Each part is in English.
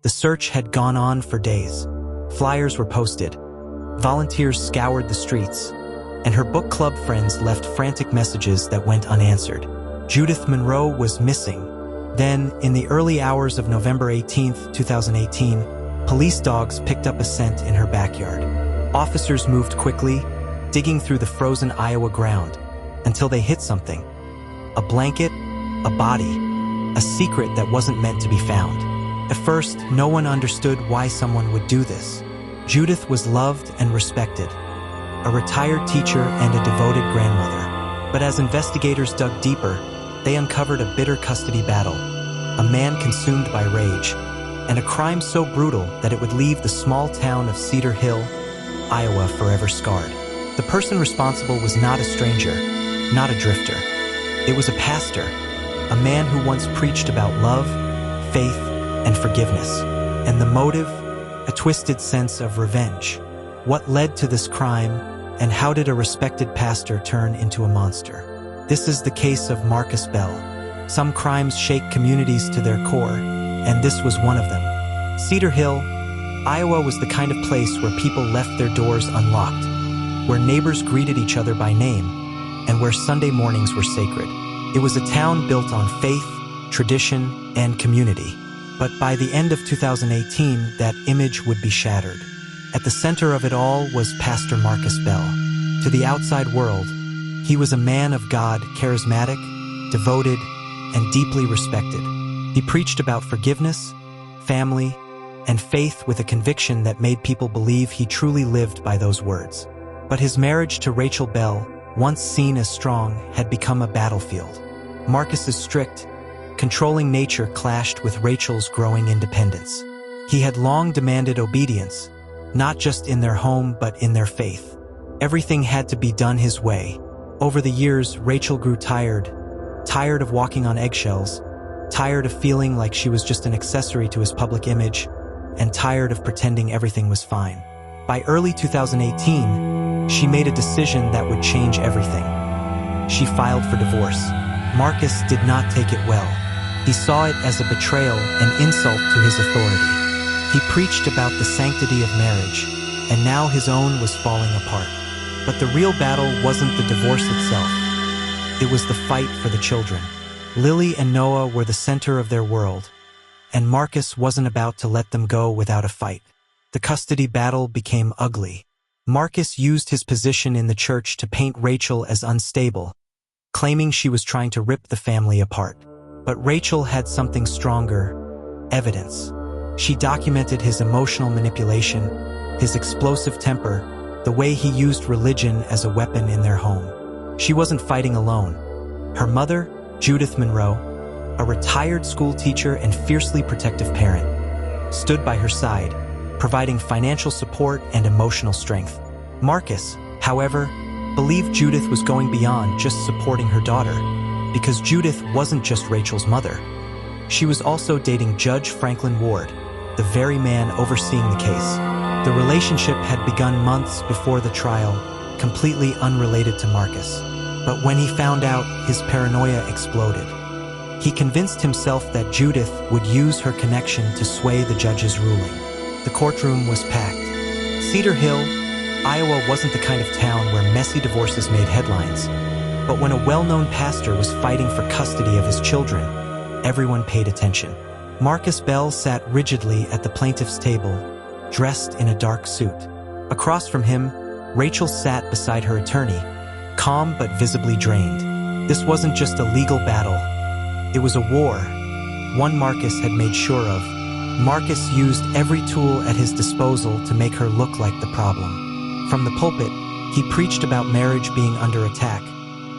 The search had gone on for days. Flyers were posted. Volunteers scoured the streets, and her book club friends left frantic messages that went unanswered. Judith Monroe was missing. Then, in the early hours of November 18, 2018, police dogs picked up a scent in her backyard. Officers moved quickly, digging through the frozen Iowa ground, until they hit something. A blanket, a body, a secret that wasn't meant to be found. At first, no one understood why someone would do this. Judith was loved and respected, a retired teacher and a devoted grandmother. But as investigators dug deeper, they uncovered a bitter custody battle, a man consumed by rage, and a crime so brutal that it would leave the small town of Cedar Hill, Iowa, forever scarred. The person responsible was not a stranger, not a drifter. It was a pastor, a man who once preached about love, faith, and forgiveness. And the motive? A twisted sense of revenge. What led to this crime, and how did a respected pastor turn into a monster? This is the case of Marcus Bell. Some crimes shake communities to their core, and this was one of them. Cedar Hill, Iowa was the kind of place where people left their doors unlocked, where neighbors greeted each other by name, and where Sunday mornings were sacred. It was a town built on faith, tradition, and community. But by the end of 2018, that image would be shattered. At the center of it all was Pastor Marcus Bell. To the outside world, he was a man of God, charismatic, devoted, and deeply respected. He preached about forgiveness, family, and faith with a conviction that made people believe he truly lived by those words. But his marriage to Rachel Bell, once seen as strong, had become a battlefield. Marcus's strict, controlling nature clashed with Rachel's growing independence. He had long demanded obedience, not just in their home but in their faith. Everything had to be done his way. Over the years, Rachel grew tired of walking on eggshells, tired of feeling like she was just an accessory to his public image, and tired of pretending everything was fine. By early 2018, she made a decision that would change everything. She filed for divorce. Marcus did not take it well. He saw it as a betrayal and insult to his authority. He preached about the sanctity of marriage, and now his own was falling apart. But the real battle wasn't the divorce itself. It was the fight for the children. Lily and Noah were the center of their world, and Marcus wasn't about to let them go without a fight. The custody battle became ugly. Marcus used his position in the church to paint Rachel as unstable, claiming she was trying to rip the family apart. But Rachel had something stronger: evidence. She documented his emotional manipulation, his explosive temper, the way he used religion as a weapon in their home. She wasn't fighting alone. Her mother, Judith Monroe, a retired school teacher and fiercely protective parent, stood by her side, providing financial support and emotional strength. Marcus, however, believed Judith was going beyond just supporting her daughter, because Judith wasn't just Rachel's mother. She was also dating Judge Franklin Ward, the very man overseeing the case. The relationship had begun months before the trial, completely unrelated to Marcus. But when he found out, his paranoia exploded. He convinced himself that Judith would use her connection to sway the judge's ruling. The courtroom was packed. Cedar Hill, Iowa wasn't the kind of town where messy divorces made headlines. But when a well-known pastor was fighting for custody of his children, everyone paid attention. Marcus Bell sat rigidly at the plaintiff's table, dressed in a dark suit. Across from him, Rachel sat beside her attorney, calm but visibly drained. This wasn't just a legal battle. It was a war, one Marcus had made sure of. Marcus used every tool at his disposal to make her look like the problem. From the pulpit, he preached about marriage being under attack,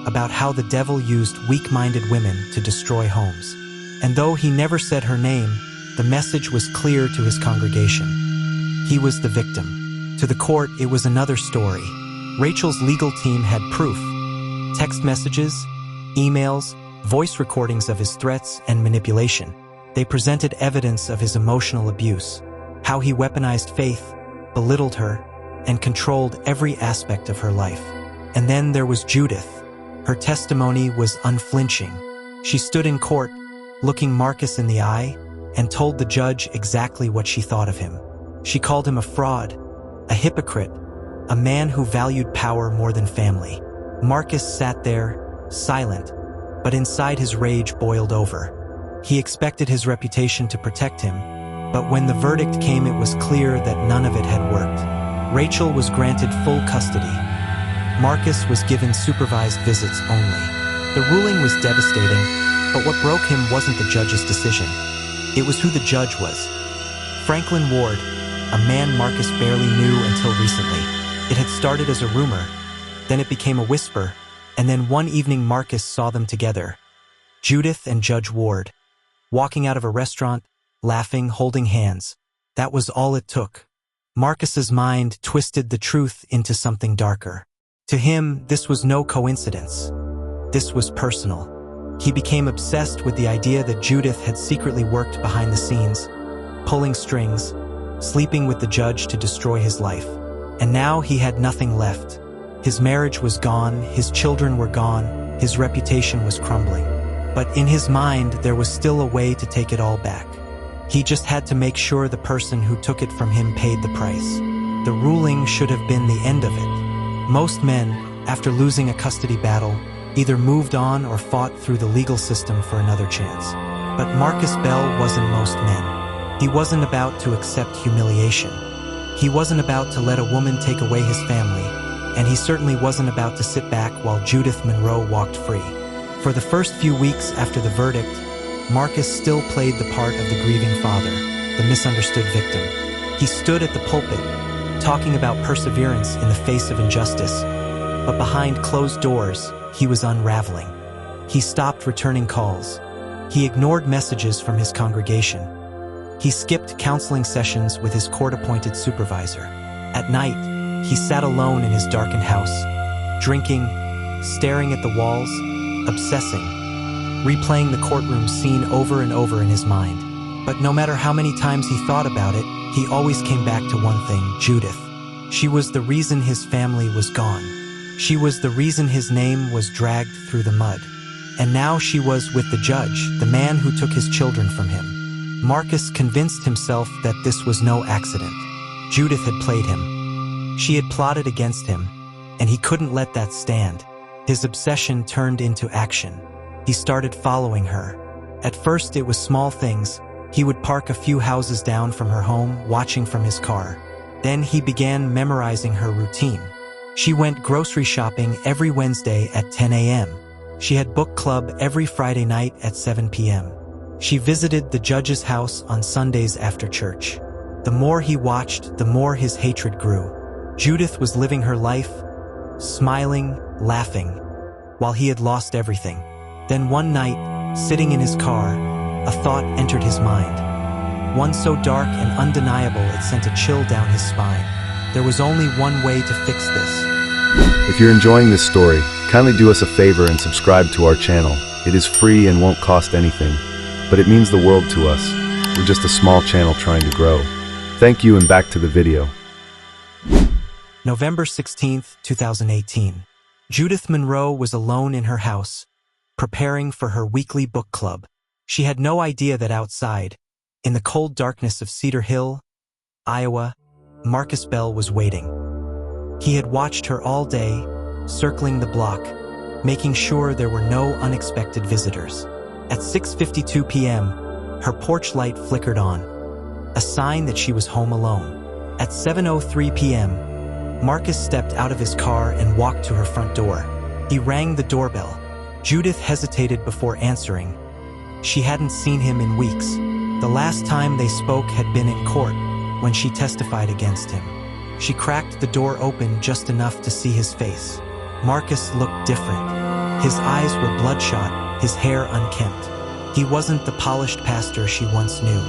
about how the devil used weak-minded women to destroy homes. And though he never said her name, the message was clear to his congregation. He was the victim. To the court, it was another story. Rachel's legal team had proof: text messages, emails, voice recordings of his threats and manipulation. They presented evidence of his emotional abuse, how he weaponized faith, belittled her, and controlled every aspect of her life. And then there was Judith. Her testimony was unflinching. She stood in court, looking Marcus in the eye, and told the judge exactly what she thought of him. She called him a fraud, a hypocrite, a man who valued power more than family. Marcus sat there, silent, but inside his rage boiled over. He expected his reputation to protect him, but when the verdict came, it was clear that none of it had worked. Rachel was granted full custody. Marcus was given supervised visits only. The ruling was devastating, but what broke him wasn't the judge's decision. It was who the judge was. Franklin Ward, a man Marcus barely knew until recently. It had started as a rumor, then it became a whisper, and then one evening Marcus saw them together. Judith and Judge Ward, walking out of a restaurant, laughing, holding hands. That was all it took. Marcus's mind twisted the truth into something darker. To him, this was no coincidence. This was personal. He became obsessed with the idea that Judith had secretly worked behind the scenes, pulling strings, sleeping with the judge to destroy his life. And now he had nothing left. His marriage was gone, his children were gone, his reputation was crumbling. But in his mind, there was still a way to take it all back. He just had to make sure the person who took it from him paid the price. The ruling should have been the end of it. Most men, after losing a custody battle, either moved on or fought through the legal system for another chance. But Marcus Bell wasn't most men. He wasn't about to accept humiliation. He wasn't about to let a woman take away his family, and he certainly wasn't about to sit back while Judith Monroe walked free. For the first few weeks after the verdict, Marcus still played the part of the grieving father, the misunderstood victim. He stood at the pulpit, talking about perseverance in the face of injustice, but behind closed doors, he was unraveling. He stopped returning calls. He ignored messages from his congregation. He skipped counseling sessions with his court-appointed supervisor. At night, he sat alone in his darkened house, drinking, staring at the walls, obsessing, replaying the courtroom scene over and over in his mind. But no matter how many times he thought about it, he always came back to one thing: Judith. She was the reason his family was gone. She was the reason his name was dragged through the mud. And now she was with the judge, the man who took his children from him. Marcus convinced himself that this was no accident. Judith had played him. She had plotted against him, and he couldn't let that stand. His obsession turned into action. He started following her. At first, it was small things. He would park a few houses down from her home, watching from his car. Then he began memorizing her routine. She went grocery shopping every Wednesday at 10 a.m. She had book club every Friday night at 7 p.m. She visited the judge's house on Sundays after church. The more he watched, the more his hatred grew. Judith was living her life, smiling, laughing, while he had lost everything. Then one night, sitting in his car, a thought entered his mind. One so dark and undeniable it sent a chill down his spine. There was only one way to fix this. If you're enjoying this story, kindly do us a favor and subscribe to our channel. It is free and won't cost anything, but it means the world to us. We're just a small channel trying to grow. Thank you, and back to the video. November 16th, 2018. Judith Monroe was alone in her house, preparing for her weekly book club. She had no idea that outside, in the cold darkness of Cedar Hill, Iowa, Marcus Bell was waiting. He had watched her all day, circling the block, making sure there were no unexpected visitors. At 6:52 p.m., her porch light flickered on, a sign that she was home alone. At 7:03 p.m., Marcus stepped out of his car and walked to her front door. He rang the doorbell. Judith hesitated before answering. She hadn't seen him in weeks. The last time they spoke had been in court, when she testified against him. She cracked the door open just enough to see his face. Marcus looked different. His eyes were bloodshot, his hair unkempt. He wasn't the polished pastor she once knew.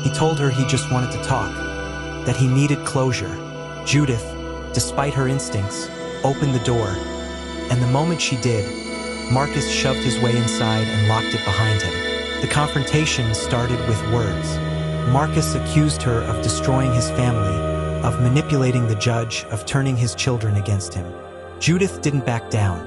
He told her he just wanted to talk, that he needed closure. Judith, despite her instincts, opened the door, and the moment she did, Marcus shoved his way inside and locked it behind him. The confrontation started with words. Marcus accused her of destroying his family, of manipulating the judge, of turning his children against him. Judith didn't back down.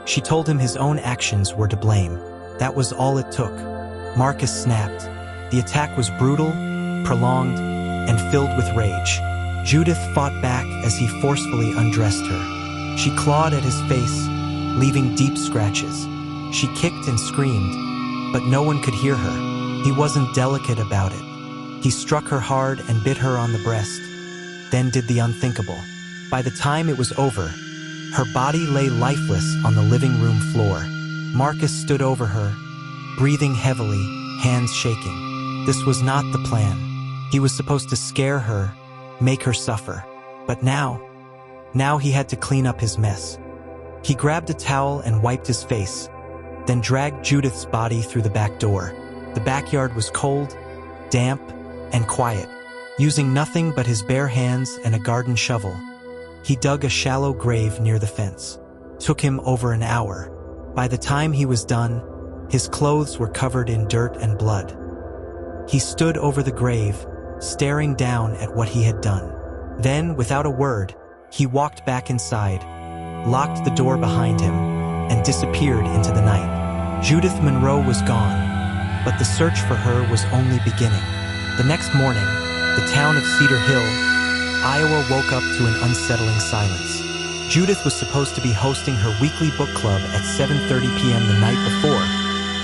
She told him his own actions were to blame. That was all it took. Marcus snapped. The attack was brutal, prolonged, and filled with rage. Judith fought back as he forcefully undressed her. She clawed at his face, leaving deep scratches. She kicked and screamed, but no one could hear her. He wasn't delicate about it. He struck her hard and bit her on the breast, then did the unthinkable. By the time it was over, her body lay lifeless on the living room floor. Marcus stood over her, breathing heavily, hands shaking. This was not the plan. He was supposed to scare her, make her suffer. But now he had to clean up his mess. He grabbed a towel and wiped his face, then dragged Judith's body through the back door. The backyard was cold, damp, and quiet. Using nothing but his bare hands and a garden shovel, he dug a shallow grave near the fence. Took him over an hour. By the time he was done, his clothes were covered in dirt and blood. He stood over the grave, staring down at what he had done. Then, without a word, he walked back inside, locked the door behind him, and disappeared into the night. Judith Monroe was gone, but the search for her was only beginning. The next morning, the town of Cedar Hill, Iowa woke up to an unsettling silence. Judith was supposed to be hosting her weekly book club at 7:30 p.m. the night before,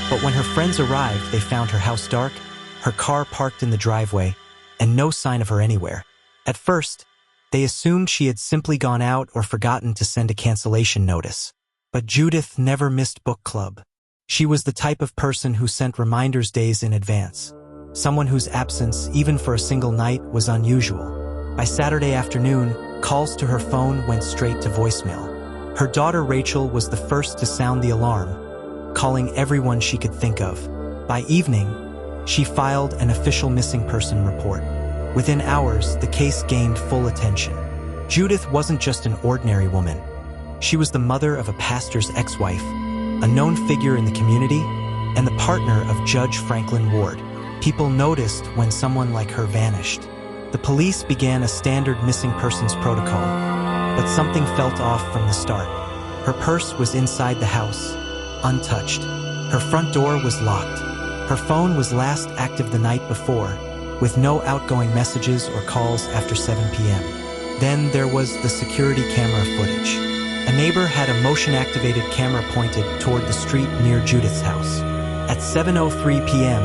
but when her friends arrived, they found her house dark, her car parked in the driveway, and no sign of her anywhere. At first, they assumed she had simply gone out or forgotten to send a cancellation notice. But Judith never missed book club. She was the type of person who sent reminders days in advance. Someone whose absence, even for a single night, was unusual. By Saturday afternoon, calls to her phone went straight to voicemail. Her daughter Rachel was the first to sound the alarm, calling everyone she could think of. By evening, she filed an official missing person report. Within hours, the case gained full attention. Judith wasn't just an ordinary woman. She was the mother of a pastor's ex-wife, a known figure in the community, and the partner of Judge Franklin Ward. People noticed when someone like her vanished. The police began a standard missing persons protocol, but something felt off from the start. Her purse was inside the house, untouched. Her front door was locked. Her phone was last active the night before, with no outgoing messages or calls after 7 p.m. Then there was the security camera footage. A neighbor had a motion-activated camera pointed toward the street near Judith's house. At 7:03 p.m.,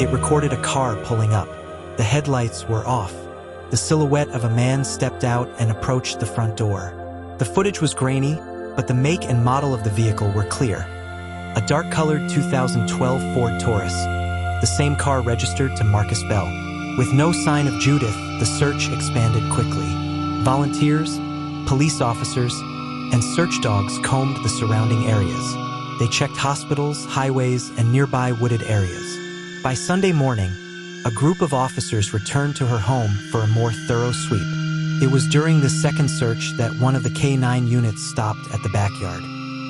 it recorded a car pulling up. The headlights were off. The silhouette of a man stepped out and approached the front door. The footage was grainy, but the make and model of the vehicle were clear. A dark-colored 2012 Ford Taurus, the same car registered to Marcus Bell. With no sign of Judith, the search expanded quickly. Volunteers, police officers, and search dogs combed the surrounding areas. They checked hospitals, highways, and nearby wooded areas. By Sunday morning, a group of officers returned to her home for a more thorough sweep. It was during this second search that one of the K9 units stopped at the backyard.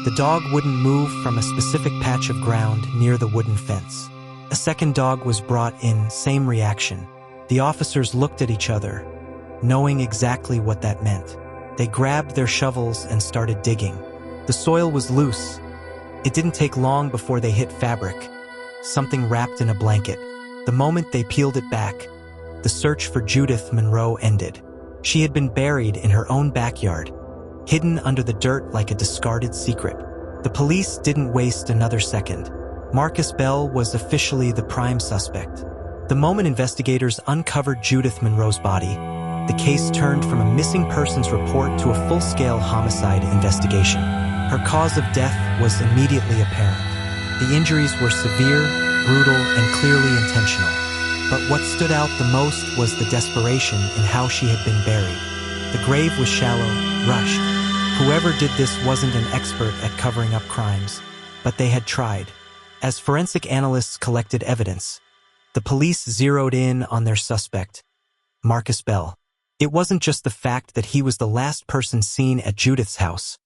The dog wouldn't move from a specific patch of ground near the wooden fence. A second dog was brought in, same reaction. The officers looked at each other, knowing exactly what that meant. They grabbed their shovels and started digging. The soil was loose. It didn't take long before they hit fabric, something wrapped in a blanket. The moment they peeled it back, the search for Judith Monroe ended. She had been buried in her own backyard, hidden under the dirt like a discarded secret. The police didn't waste another second. Marcus Bell was officially the prime suspect. The moment investigators uncovered Judith Monroe's body, the case turned from a missing persons report to a full-scale homicide investigation. Her cause of death was immediately apparent. The injuries were severe, brutal, and clearly intentional. But what stood out the most was the desperation in how she had been buried. The grave was shallow, rushed. Whoever did this wasn't an expert at covering up crimes, but they had tried. As forensic analysts collected evidence, the police zeroed in on their suspect, Marcus Bell. It wasn't just the fact that he was the last person seen at Judith's house,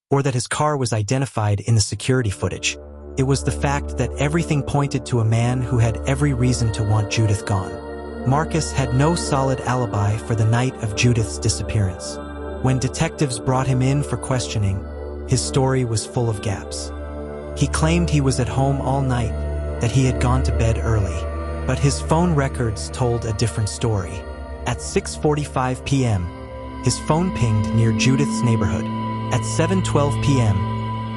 or that his car was identified in the security footage. It was the fact that everything pointed to a man who had every reason to want Judith gone. Marcus had no solid alibi for the night of Judith's disappearance. When detectives brought him in for questioning, his story was full of gaps. He claimed he was at home all night, that he had gone to bed early. But his phone records told a different story. At 6:45 p.m., his phone pinged near Judith's neighborhood. At 7:12 p.m.,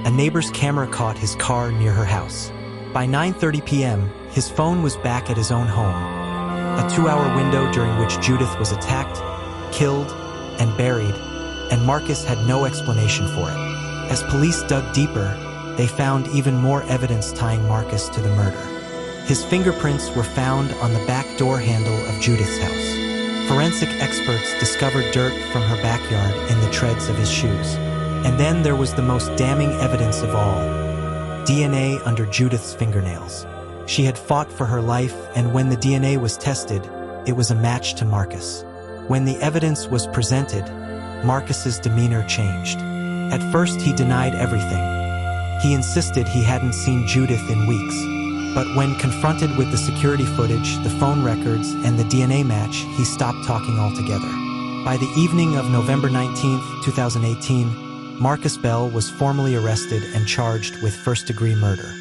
a neighbor's camera caught his car near her house. By 9:30 p.m., his phone was back at his own home. A 2-hour window during which Judith was attacked, killed, and buried, and Marcus had no explanation for it. As police dug deeper, they found even more evidence tying Marcus to the murder. His fingerprints were found on the back door handle of Judith's house. Forensic experts discovered dirt from her backyard in the treads of his shoes. And then there was the most damning evidence of all: DNA under Judith's fingernails. She had fought for her life, and when the DNA was tested, it was a match to Marcus. When the evidence was presented, Marcus's demeanor changed. At first, he denied everything. He insisted he hadn't seen Judith in weeks. But when confronted with the security footage, the phone records, and the DNA match, he stopped talking altogether. By the evening of November 19, 2018, Marcus Bell was formally arrested and charged with first-degree murder.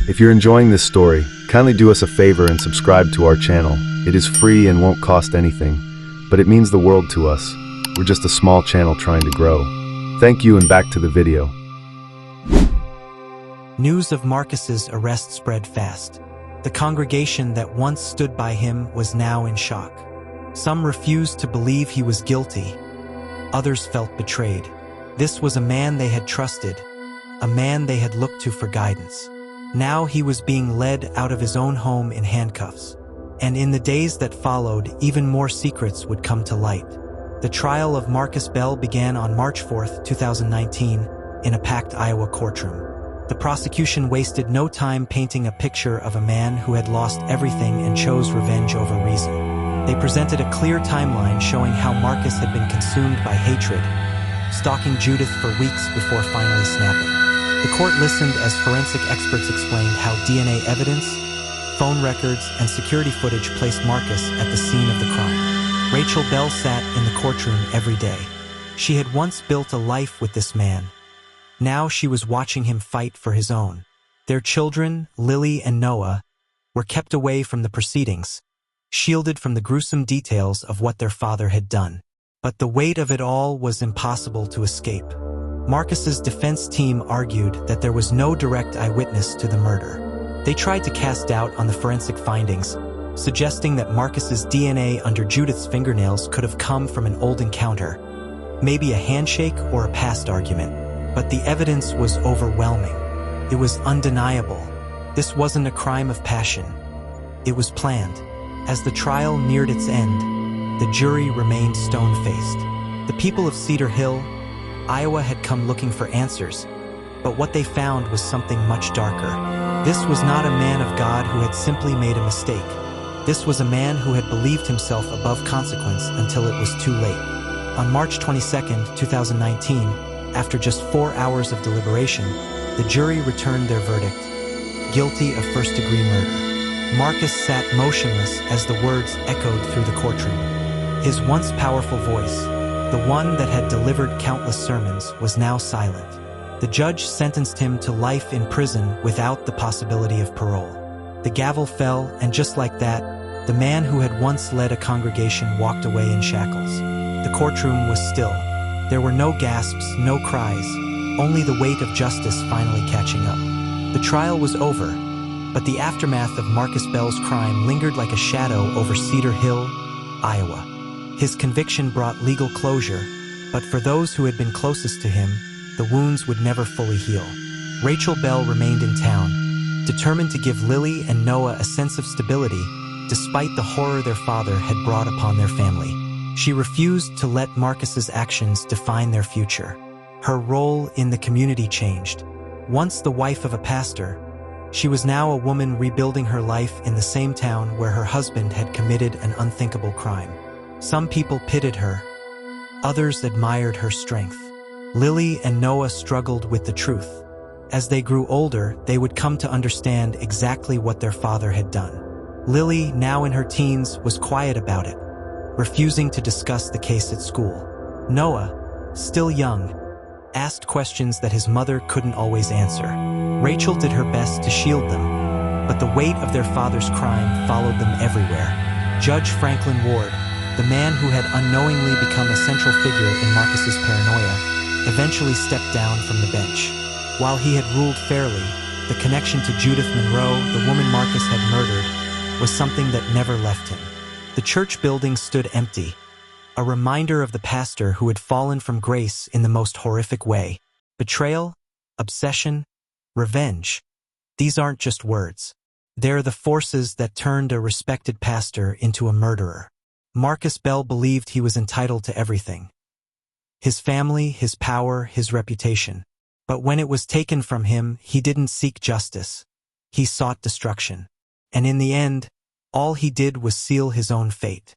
If you're enjoying this story, kindly do us a favor and subscribe to our channel. It is free and won't cost anything, but it means the world to us. We're just a small channel trying to grow. Thank you, and back to the video. News of Marcus's arrest spread fast. The congregation that once stood by him was now in shock. Some refused to believe he was guilty. Others felt betrayed. This was a man they had trusted, a man they had looked to for guidance. Now he was being led out of his own home in handcuffs. And in the days that followed, even more secrets would come to light. The trial of Marcus Bell began on March 4, 2019, in a packed Iowa courtroom. The prosecution wasted no time painting a picture of a man who had lost everything and chose revenge over reason. They presented a clear timeline showing how Marcus had been consumed by hatred, stalking Judith for weeks before finally snapping. The court listened as forensic experts explained how DNA evidence, phone records, and security footage placed Marcus at the scene of the crime. Rachel Bell sat in the courtroom every day. She had once built a life with this man. Now she was watching him fight for his own. Their children, Lily and Noah, were kept away from the proceedings, shielded from the gruesome details of what their father had done. But the weight of it all was impossible to escape. Marcus's defense team argued that there was no direct eyewitness to the murder. They tried to cast doubt on the forensic findings, suggesting that Marcus's DNA under Judith's fingernails could have come from an old encounter, maybe a handshake or a past argument. But the evidence was overwhelming. It was undeniable. This wasn't a crime of passion. It was planned. As the trial neared its end, the jury remained stone-faced. The people of Cedar Hill, Iowa had come looking for answers, but what they found was something much darker. This was not a man of God who had simply made a mistake. This was a man who had believed himself above consequence until it was too late. On March 22, 2019, after just 4 hours of deliberation, the jury returned their verdict: guilty of first-degree murder. Marcus sat motionless as the words echoed through the courtroom. His once powerful voice, the one that had delivered countless sermons, was now silent. The judge sentenced him to life in prison without the possibility of parole. The gavel fell, and just like that, the man who had once led a congregation walked away in shackles. The courtroom was still. There were no gasps, no cries, only the weight of justice finally catching up. The trial was over, but the aftermath of Marcus Bell's crime lingered like a shadow over Cedar Hill, Iowa. His conviction brought legal closure, but for those who had been closest to him, the wounds would never fully heal. Rachel Bell remained in town, determined to give Lily and Noah a sense of stability, despite the horror their father had brought upon their family. She refused to let Marcus's actions define their future. Her role in the community changed. Once the wife of a pastor, she was now a woman rebuilding her life in the same town where her husband had committed an unthinkable crime. Some people pitied her. Others admired her strength. Lily and Noah struggled with the truth. As they grew older, they would come to understand exactly what their father had done. Lily, now in her teens, was quiet about it, refusing to discuss the case at school. Noah, still young, asked questions that his mother couldn't always answer. Rachel did her best to shield them, but the weight of their father's crime followed them everywhere. Judge Franklin Ward, the man who had unknowingly become a central figure in Marcus's paranoia, eventually stepped down from the bench. While he had ruled fairly, the connection to Judith Monroe, the woman Marcus had murdered, was something that never left him. The church building stood empty, a reminder of the pastor who had fallen from grace in the most horrific way. Betrayal, obsession, revenge. These aren't just words. They're the forces that turned a respected pastor into a murderer. Marcus Bell believed he was entitled to everything. His family, his power, his reputation. But when it was taken from him, he didn't seek justice. He sought destruction. And in the end, all he did was seal his own fate.